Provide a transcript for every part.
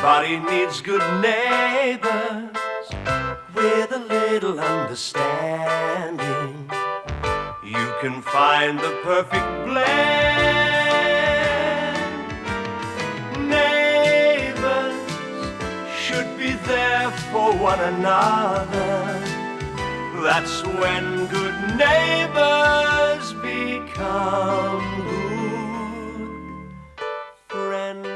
Everybody needs good neighbors with a little understanding. You can find the perfect blend. Neighbors should be there for one another. That's when good neighbors become good friends.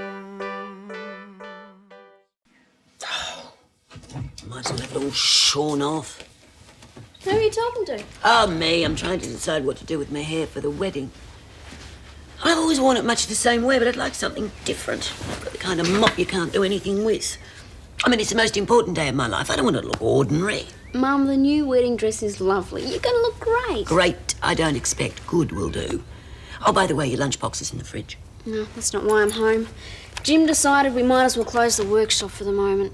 Might as well have it all shorn off. Who are you talking to? Oh, me. I'm trying to decide what to do with my hair for the wedding. I've always worn it much the same way, but I'd like something different. I've got the kind of mop you can't do anything with. I mean, it's the most important day of my life. I don't want to look ordinary. Mum, the new wedding dress is lovely. You're going to look great. Great. I don't expect good will do. Oh, by the way, your lunchbox is in the fridge. No, that's not why I'm home. Jim decided we might as well close the workshop for the moment.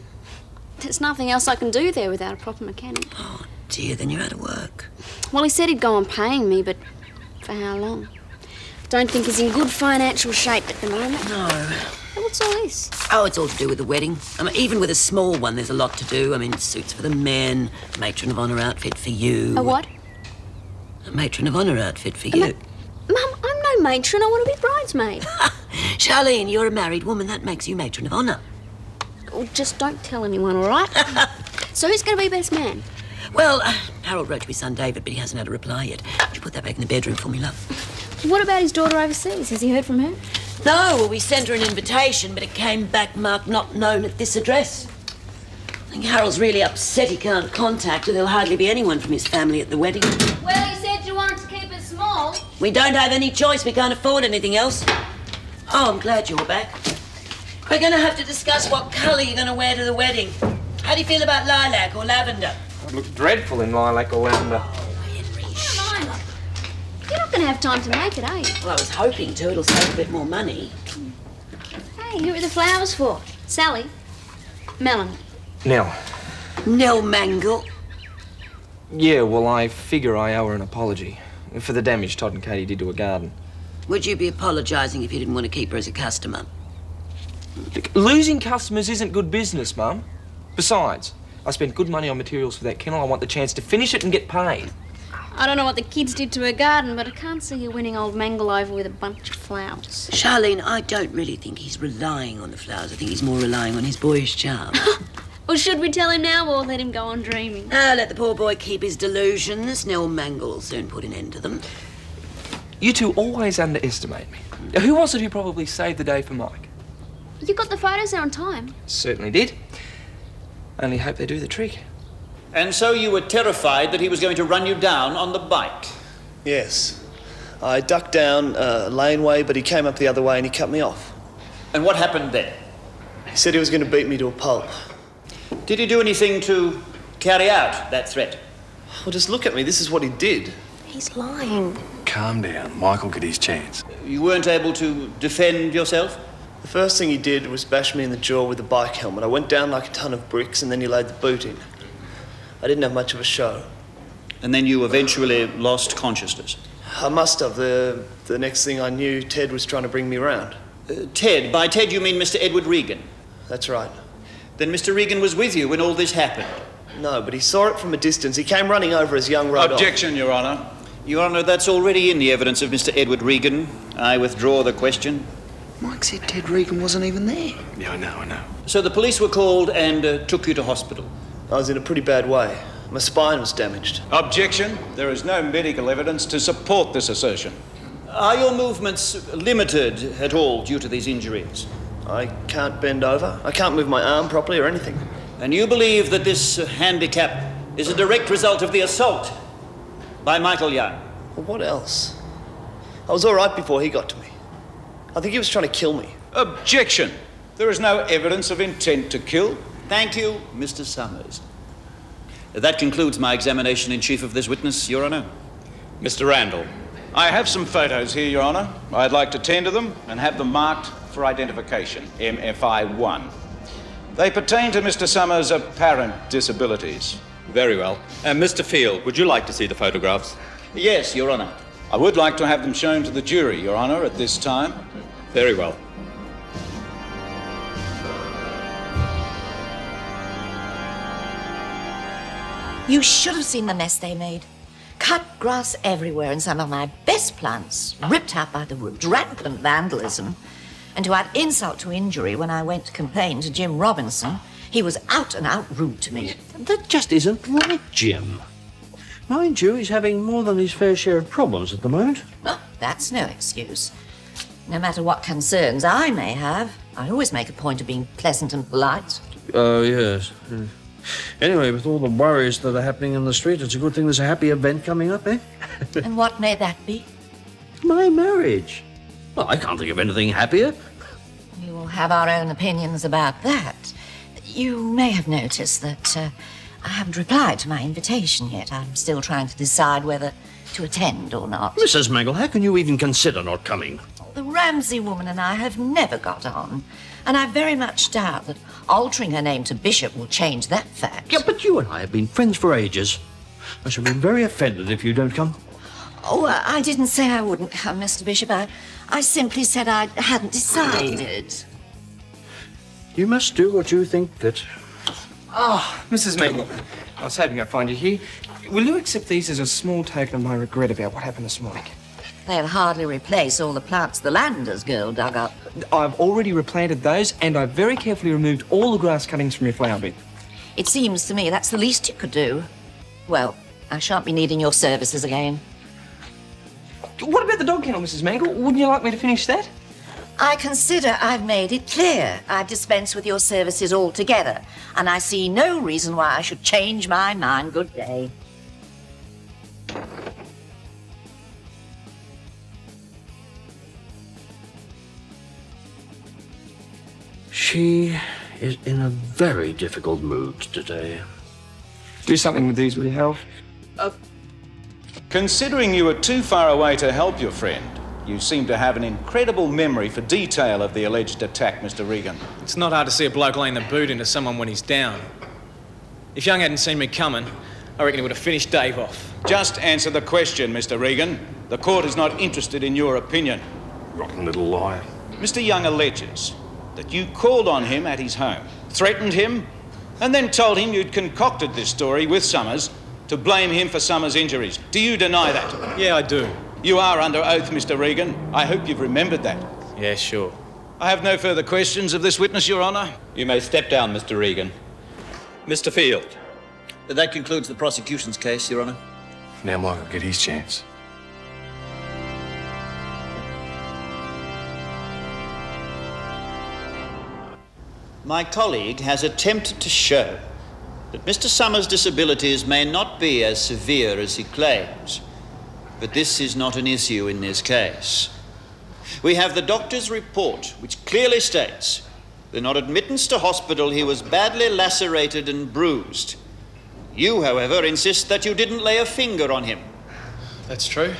There's nothing else I can do there without a proper mechanic. Oh, dear, then you're out of work. Well, he said he'd go on paying me, but for how long? Don't think he's in good financial shape at the moment. No. But what's all this? Oh, it's all to do with the wedding. I mean, even with a small one, there's a lot to do. I mean, suits for the men, matron of honour outfit for you. A what? A matron of honour outfit for you. Mum, I'm no matron. I want to be bridesmaid. Charlene, you're a married woman. That makes you matron of honour. Well, just don't tell anyone, all right? So who's going to be best man? Well, Harold wrote to his son David, but he hasn't had a reply yet. Would you put that back in the bedroom for me, love? What about his daughter overseas? Has he heard from her? No, well, we sent her an invitation, but it came back marked not known at this address. I think Harold's really upset he can't contact her. There'll hardly be anyone from his family at the wedding. Well, you said you wanted to keep it small. We don't have any choice. We can't afford anything else. Oh, I'm glad you're back. We're going to have to discuss what colour you're going to wear to the wedding. How do you feel about lilac or lavender? I'd look dreadful in lilac or lavender. You're not going to have time to make it, are you? Well, I was hoping to. It'll save a bit more money. Hey, who are the flowers for? Sally? Melanie? Nell. Nell Mangle. Yeah, well, I figure I owe her an apology for the damage Todd and Katie did to her garden. Would you be apologising if you didn't want to keep her as a customer? Look, losing customers isn't good business, Mum. Besides, I spent good money on materials for that kennel. I want the chance to finish it and get paid. I don't know what the kids did to her garden, but I can't see you winning old Mangle over with a bunch of flowers. Charlene, I don't really think he's relying on the flowers. I think he's more relying on his boyish charm. Well, should we tell him now or let him go on dreaming? Let the poor boy keep his delusions. Nell Mangle will soon put an end to them. You two always underestimate me. Who was it who probably saved the day for Mike? You got the photos there on time. Certainly did. Only hope they do the trick. And so you were terrified that he was going to run you down on the bike? Yes. I ducked down a laneway, but he came up the other way and he cut me off. And what happened then? He said he was going to beat me to a pulp. Did he do anything to carry out that threat? Well, just look at me. This is what he did. He's lying. Calm down. Michael get his chance. You weren't able to defend yourself? The first thing he did was bash me in the jaw with a bike helmet. I went down like a ton of bricks and then he laid the boot in. I didn't have much of a show. And then you eventually lost consciousness? I must have. The next thing I knew, Ted was trying to bring me round. Ted? By Ted you mean Mr. Edward Regan? That's right. Then Mr. Regan was with you when all this happened? No, but he saw it from a distance. He came running over as young rode Objection, Your Honour. Your Honour, that's already in the evidence of Mr. Edward Regan. I withdraw the question. Mike said Ted Regan wasn't even there. Yeah, I know. So the police were called and took you to hospital? I was in a pretty bad way. My spine was damaged. Objection. There is no medical evidence to support this assertion. Are your movements limited at all due to these injuries? I can't bend over. I can't move my arm properly or anything. And you believe that this handicap is a direct result of the assault by Michael Young? Well, what else? I was all right before he got to me. I think he was trying to kill me. Objection. There is no evidence of intent to kill. Thank you, Mr. Summers. That concludes my examination in chief of this witness, Your Honour. Mr. Randall, I have some photos here, Your Honour. I'd like to tender them and have them marked for identification, MFI1. They pertain to Mr. Summers' apparent disabilities. Very well. Mr. Field, would you like to see the photographs? Yes, Your Honour. I would like to have them shown to the jury, Your Honour, at this time. Very well. You should have seen the mess they made. Cut grass everywhere and some of my best plants ripped out by the roots. Rampant vandalism. And to add insult to injury, when I went to complain to Jim Robinson, he was out and out rude to me. That just isn't right, Jim. Mind you, he's having more than his fair share of problems at the moment. Well, that's no excuse. No matter what concerns I may have, I always make a point of being pleasant and polite. Oh, yes. Anyway, with all the worries that are happening in the street, it's a good thing there's a happy event coming up, eh? And what may that be? My marriage. Well, I can't think of anything happier. We will have our own opinions about that. You may have noticed that I haven't replied to my invitation yet. I'm still trying to decide whether to attend or not. Mrs. Mangle, how can you even consider not coming? The Ramsay woman and I have never got on, and I very much doubt that altering her name to Bishop will change that fact. Yeah, but you and I have been friends for ages. I shall be very offended if you don't come. Oh, I didn't say I wouldn't come, Mr. Bishop. I simply said I hadn't decided. You must do what you think fit. Oh, Mrs. Mangle, I was hoping I'd find you here. Will you accept these as a small token of my regret about what happened this morning? They'll hardly replace all the plants the Landers girl dug up. I've already replanted those, and I've very carefully removed all the grass cuttings from your flower bed. It seems to me that's the least you could do. Well, I shan't be needing your services again. What about the dog kennel, Mrs. Mangle? Wouldn't you like me to finish that? I consider I've made it clear I've dispensed with your services altogether, and I see no reason why I should change my mind. Good day. She is in a very difficult mood today. Do something with these, will you, Hal? Considering you were too far away to help your friend, you seem to have an incredible memory for detail of the alleged attack, Mr. Regan. It's not hard to see a bloke laying the boot into someone when he's down. If Young hadn't seen me coming, I reckon he would have finished Dave off. Just answer the question, Mr. Regan. The court is not interested in your opinion. Rotten little liar. Mr. Young alleges that you called on him at his home, threatened him, and then told him you'd concocted this story with Summers to blame him for Summers' injuries. Do you deny that? Yeah, I do. You are under oath, Mr. Regan. I hope you've remembered that. Yeah, sure. I have no further questions of this witness, Your Honour. You may step down, Mr. Regan. Mr. Field. That concludes the prosecution's case, Your Honour. Now Michael will get his chance. My colleague has attempted to show that Mr. Summers' disabilities may not be as severe as he claims, but this is not an issue in this case. We have the doctor's report, which clearly states that on admittance to hospital he was badly lacerated and bruised. You, however, insist that you didn't lay a finger on him. That's true.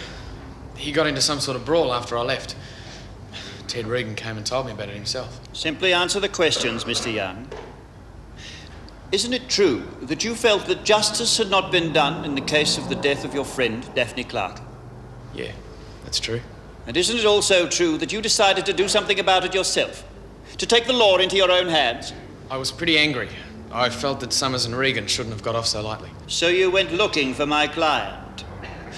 He got into some sort of brawl after I left. Ted Regan came and told me about it himself. Simply answer the questions, Mr. Young. Isn't it true that you felt that justice had not been done in the case of the death of your friend, Daphne Clarke? Yeah, that's true. And isn't it also true that you decided to do something about it yourself? To take the law into your own hands? I was pretty angry. I felt that Summers and Regan shouldn't have got off so lightly. So you went looking for my client.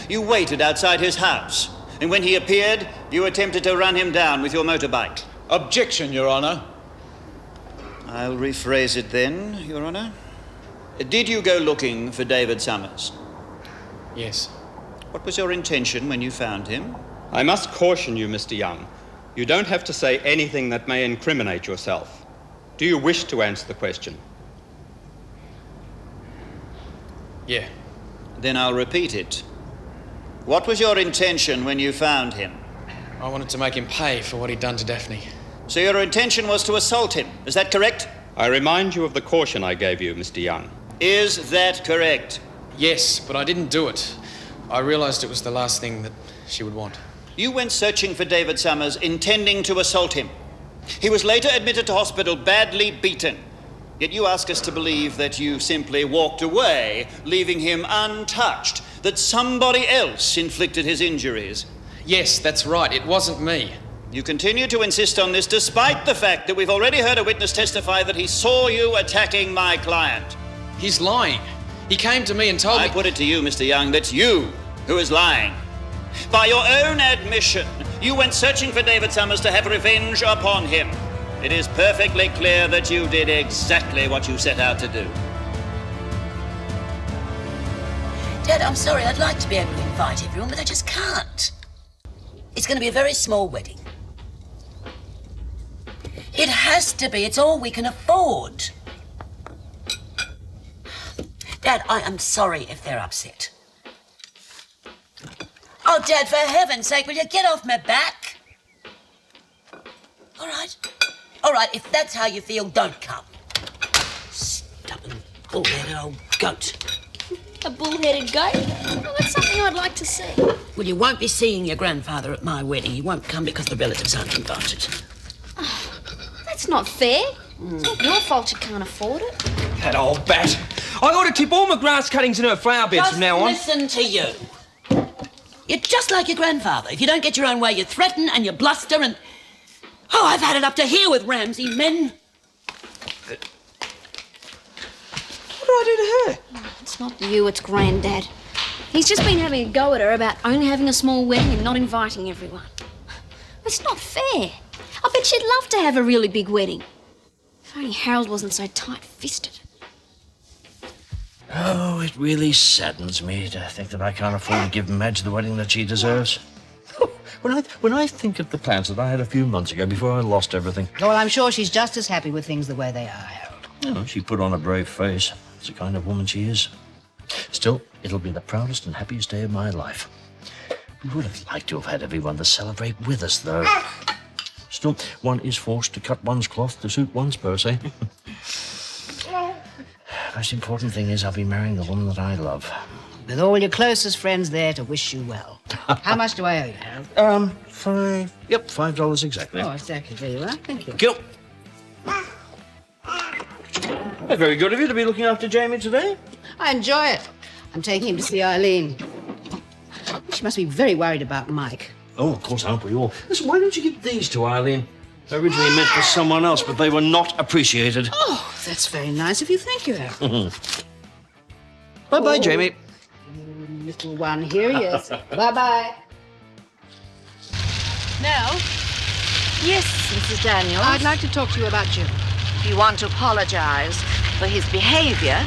You waited outside his house, and when he appeared, you attempted to run him down with your motorbike. Objection, Your Honour. I'll rephrase it then, Your Honour. Did you go looking for David Summers? Yes. What was your intention when you found him? I must caution you, Mr. Young. You don't have to say anything that may incriminate yourself. Do you wish to answer the question? Yeah. Then I'll repeat it. What was your intention when you found him? I wanted to make him pay for what he'd done to Daphne. So your intention was to assault him, is that correct? I remind you of the caution I gave you, Mr. Young. Is that correct? Yes, but I didn't do it. I realised it was the last thing that she would want. You went searching for David Summers, intending to assault him. He was later admitted to hospital, badly beaten. Yet you ask us to believe that you simply walked away, leaving him untouched, that somebody else inflicted his injuries. Yes, that's right. It wasn't me. You continue to insist on this despite the fact that we've already heard a witness testify that he saw you attacking my client. He's lying. He came to me and told me... I put it to you, Mr. Young, that's you who is lying. By your own admission, you went searching for David Summers to have revenge upon him. It is perfectly clear that you did exactly what you set out to do. Dad, I'm sorry. I'd like to be able to invite everyone, but I just can't. It's going to be a very small wedding. It has to be. It's all we can afford. Dad, I am sorry if they're upset. Oh, Dad, for heaven's sake, will you get off my back? All right. All right, if that's how you feel, don't come. Stubborn, bull-headed old goat. A bull-headed goat? Well, that's something I'd like to see. Well, you won't be seeing your grandfather at my wedding. He won't come because the relatives aren't invited. Oh, that's not fair. It's not your fault you can't afford it. That old bat. I ought to tip all my grass cuttings in her flower beds Just from now on. listen to you. You're just like your grandfather. If you don't get your own way, you threaten and you bluster and... Oh, I've had it up to here with Ramsay men. What did I do to her? It's not you, it's Grandad. He's just been having a go at her about only having a small wedding and not inviting everyone. It's not fair. I bet she'd love to have a really big wedding. If only Harold wasn't so tight-fisted. Oh, it really saddens me to think that I can't afford to give Madge the wedding that she deserves. When I think of the plans that I had a few months ago before I lost everything. Well, I'm sure she's just as happy with things the way they are, Harold. Oh, she put on a brave face. It's the kind of woman she is. Still, it'll be the proudest and happiest day of my life. We would have liked to have had everyone to celebrate with us, though. Still, one is forced to cut one's cloth to suit one's purse, eh? Most important thing is I'll be marrying the woman that I love. With all your closest friends there to wish you well. How much do I owe you, Harold? $5 exactly. Oh, exactly. There you are. Thank you. Gil. Very good of you to be looking after Jamie today. I enjoy it. I'm taking him to see Eileen. She must be very worried about Mike. Oh, of course, aren't we all? Listen, why don't you give these to Eileen? Originally meant for someone else, but they were not appreciated. Oh, that's very nice of you. Thank you, Harold. Bye-bye, Jamie. Little one, here he is. Bye-bye. Nell? Yes, Mrs. Daniels? I'd like to talk to you about Jim. If you want to apologise for his behaviour,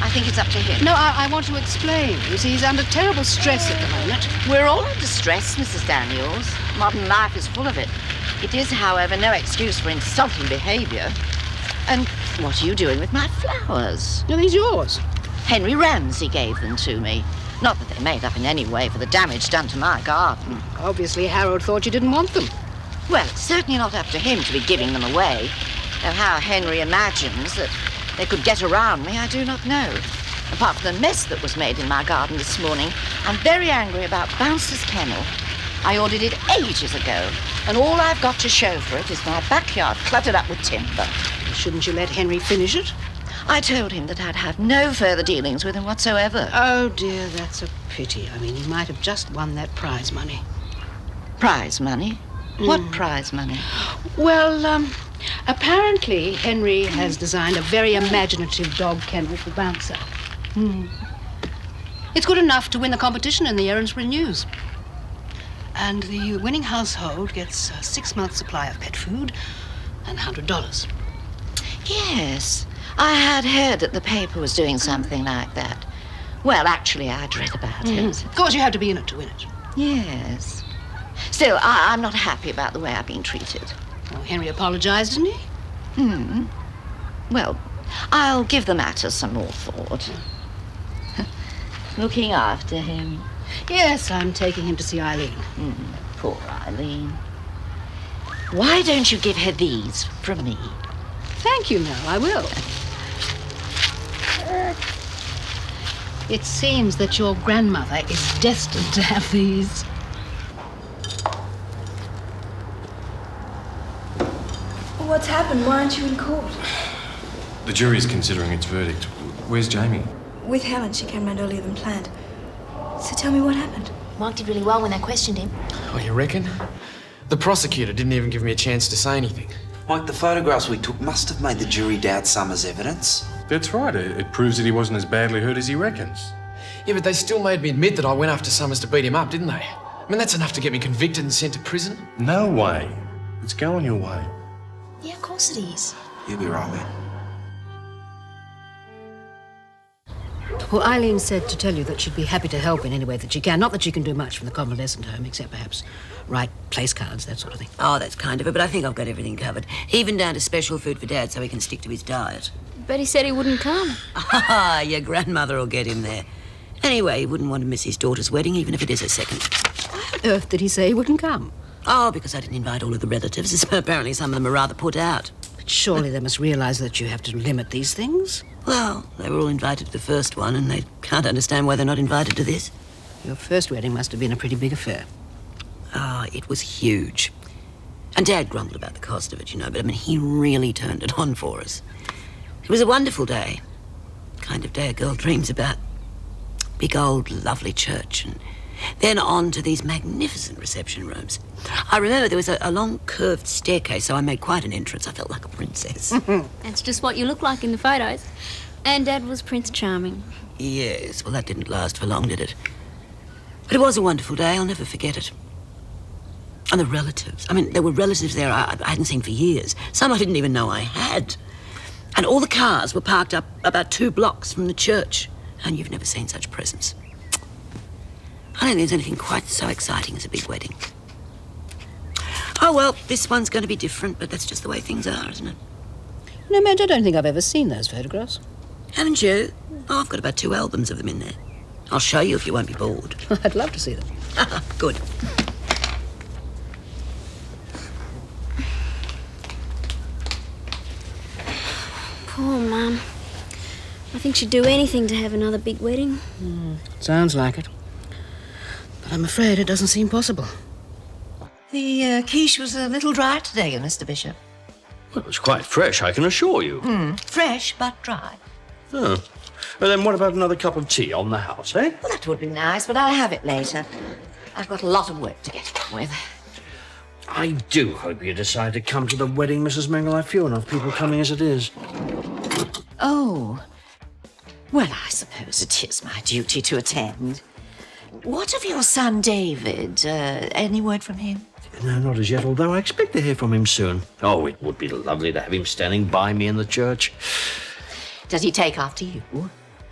I think it's up to him. No, I want to explain. You see, he's under terrible stress at the moment. We're all under stress, Mrs. Daniels. Modern life is full of it. It is, however, no excuse for insulting behaviour. And what are you doing with my flowers? No, these yours. Henry Ramsay gave them to me. Not that they made up in any way for the damage done to my garden. Obviously, Harold thought you didn't want them. Well, it's certainly not up to him to be giving them away. Though how Henry imagines that they could get around me, I do not know. Apart from the mess that was made in my garden this morning, I'm very angry about Bouncer's kennel. I ordered it ages ago, and all I've got to show for it is my backyard cluttered up with timber. Shouldn't you let Henry finish it? I told him that I'd have no further dealings with him whatsoever. Oh, dear, that's a pity. I mean, he might have just won that prize money. Prize money? What prize money? Well, apparently Henry has designed a very imaginative dog kennel for Bouncer. It's good enough to win the competition in the Erinsborough News. And the winning household gets a 6-month supply of pet food and $100. Yes, I had heard that the paper was doing something like that. Well, actually, I'd read about it. Of course, you have to be in it to win it. Yes. Still, I'm not happy about the way I've been treated. Well, Henry apologized, didn't he? Well, I'll give the matter some more thought. Looking after him. Yes, I'm taking him to see Eileen. Poor Eileen. Why don't you give her these from me? Thank you, Nell, I will. It seems that your grandmother is destined to have these. What's happened? Why aren't you in court? The jury's considering its verdict. Where's Jamie? With Helen, she came round earlier than planned. So tell me what happened. Mike did really well when they questioned him. Oh, you reckon? The prosecutor didn't even give me a chance to say anything. Mike, the photographs we took must have made the jury doubt Summers' evidence. That's right. It proves that he wasn't as badly hurt as he reckons. Yeah, but they still made me admit that I went after Summers to beat him up, didn't they? I mean, that's enough to get me convicted and sent to prison. No way. It's going your way. Yeah, of course it is. You'll be right, man. Well, Eileen said to tell you that she'd be happy to help in any way that she can. Not that she can do much from the convalescent home, except perhaps write place cards, that sort of thing. Oh, that's kind of it, but I think I've got everything covered. Even down to special food for Dad so he can stick to his diet. But he said he wouldn't come. Ah, your grandmother will get him there. Anyway, he wouldn't want to miss his daughter's wedding, even if it is her second. Why on earth did he say he wouldn't come? Oh, because I didn't invite all of the relatives. Apparently some of them are rather put out. But surely they must realise that you have to limit these things. Well, they were all invited to the first one, and they can't understand why they're not invited to this. Your first wedding must have been a pretty big affair. Ah, it was huge. And Dad grumbled about the cost of it, you know, but I mean, he really turned it on for us. It was a wonderful day. Kind of day a girl dreams about. Big old lovely church, and then on to these magnificent reception rooms. I remember there was a long curved staircase, so I made quite an entrance. I felt like a princess. That's just what you look like in the photos. And Dad was Prince Charming. Yes, well, that didn't last for long, did it? But it was a wonderful day. I'll never forget it. And the relatives. I mean, there were relatives there I hadn't seen for years. Some I didn't even know I had. And all the cars were parked up about 2 blocks from the church. And you've never seen such presents. I don't think there's anything quite so exciting as a big wedding. Oh, well, this one's going to be different, but that's just the way things are, isn't it? No, Madge, I don't think I've ever seen those photographs. Haven't you? Oh, I've got about 2 albums of them in there. I'll show you if you won't be bored. I'd love to see them. Good. Poor Mum. I think she'd do anything to have another big wedding. Sounds like it. But I'm afraid it doesn't seem possible. The quiche was a little dry today, Mr. Bishop. Well, it was quite fresh, I can assure you. Fresh but dry. Oh. Well, then what about another cup of tea on the house, eh? Well, that would be nice, but I'll have it later. I've got a lot of work to get on with. I do hope you decide to come to the wedding, Mrs. Mengle. I feel enough people coming as it is. Oh. Well, I suppose it is my duty to attend. What of your son, David? Any word from him? No, not as yet, although I expect to hear from him soon. Oh, it would be lovely to have him standing by me in the church. Does he take after you?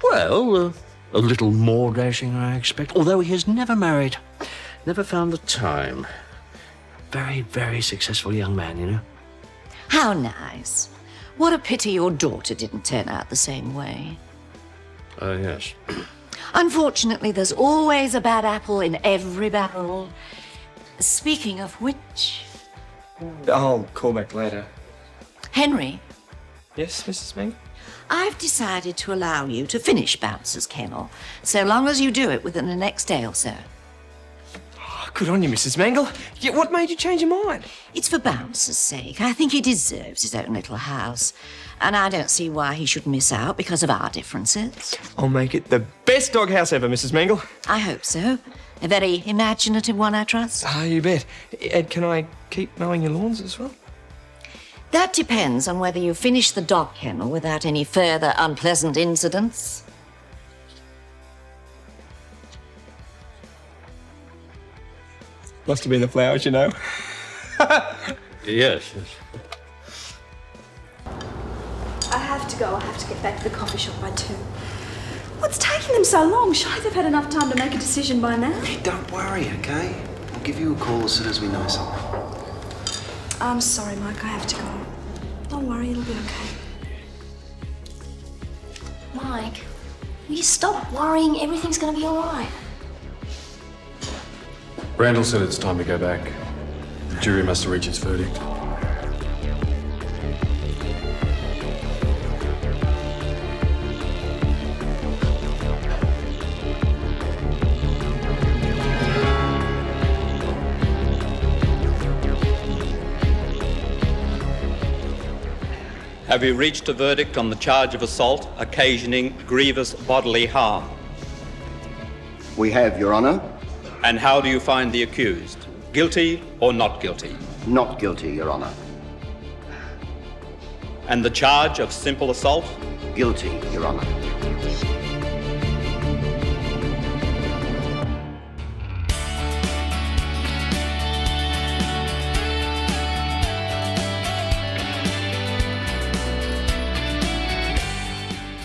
Well, a little more dashing, I expect. Although he has never married. Never found the time. Very, very successful young man, you know. How nice. What a pity your daughter didn't turn out the same way. Oh, yes. Unfortunately, there's always a bad apple in every barrel. Speaking of which... I'll call back later. Henry, Yes, Mrs. Mengle? I've decided to allow you to finish Bouncer's kennel, so long as you do it within the next day or so. Oh, good on you, Mrs. Mengle. Yeah, what made you change your mind? It's for Bouncer's sake. I think he deserves his own little house. And I don't see why he should miss out because of our differences. I'll make it the best doghouse ever, Mrs. Mengle. I hope so. A very imaginative one, I trust. Ah, you bet. Ed, can I keep mowing your lawns as well? That depends on whether you finish the dog kennel without any further unpleasant incidents. Must have been the flowers, you know. Yes. I have to go. I have to get back to the coffee shop by 2. What's taking them so long? Surely they've had enough time to make a decision by now. Hey, don't worry, okay? We'll give you a call as soon as we know something. I'm sorry, Mike. I have to go. Don't worry, it'll be okay. Mike, will you stop worrying? Everything's going to be all right. Randall said it's time to go back. The jury must have reached its verdict. Have you reached a verdict on the charge of assault occasioning grievous bodily harm? We have, Your Honour. And how do you find the accused? Guilty or not guilty? Not guilty, Your Honour. And the charge of simple assault? Guilty, Your Honour.